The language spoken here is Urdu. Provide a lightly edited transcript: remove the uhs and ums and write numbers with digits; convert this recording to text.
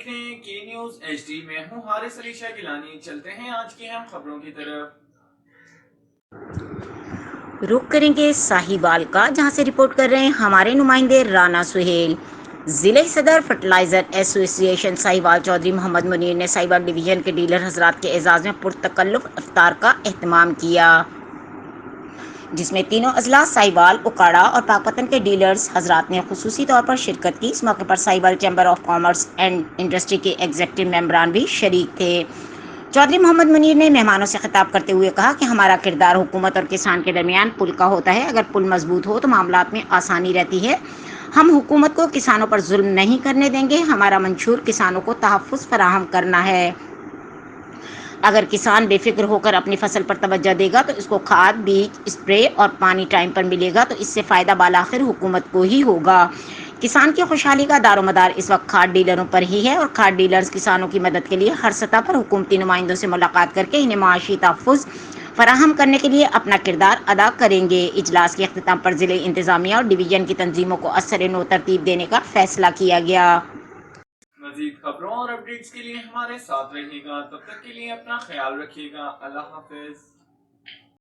رہے ہیں کے نیوز ایچ ڈی میں ہوں حارث علی شاہ گیلانی. چلتے ہیں آج کی اہم خبروں کی طرف. رخ کریں گے ساہیوال کا، جہاں سے رپورٹ کر رہے ہیں ہمارے نمائندے رانا سہیل. ضلع صدر فرٹیلائزر ایسوسی ایشن ساہیوال چودھری محمد منیر نے ساہیوال ڈویژن کے ڈیلر حضرات کے اعزاز میں پرتکلف افطار کا اہتمام کیا، جس میں تینوں اضلاع ساہیوال، اکاڑا اور پاکپتن کے ڈیلرز حضرات نے خصوصی طور پر شرکت کی. اس موقع پر Sahiwal chamber of commerce and industry کے ایگزیکٹو ممبران بھی شریک تھے. چودھری محمد منیر نے مہمانوں سے خطاب کرتے ہوئے کہا کہ ہمارا کردار حکومت اور کسان کے درمیان پل کا ہوتا ہے. اگر پل مضبوط ہو تو معاملات میں آسانی رہتی ہے. ہم حکومت کو کسانوں پر ظلم نہیں کرنے دیں گے. ہمارا منشور کسانوں کو تحفظ فراہم کرنا ہے. اگر کسان بے فکر ہو کر اپنی فصل پر توجہ دے گا تو اس کو کھاد، بیج، اسپرے اور پانی ٹائم پر ملے گا، تو اس سے فائدہ بالآخر حکومت کو ہی ہوگا. کسان کی خوشحالی کا دار و مدار اس وقت کھاد ڈیلروں پر ہی ہے، اور کھاد ڈیلرز کسانوں کی مدد کے لیے ہر سطح پر حکومتی نمائندوں سے ملاقات کر کے انہیں معاشی تحفظ فراہم کرنے کے لیے اپنا کردار ادا کریں گے. اجلاس کے اختتام پر ضلع انتظامیہ اور ڈویژن کی تنظیموں کو اثر نو ترتیب دینے کا فیصلہ کیا گیا. مزید خبروں اور اپڈیٹس کے لیے ہمارے ساتھ رہیے گا. تب تک کے لیے اپنا خیال رکھیے گا. اللہ حافظ.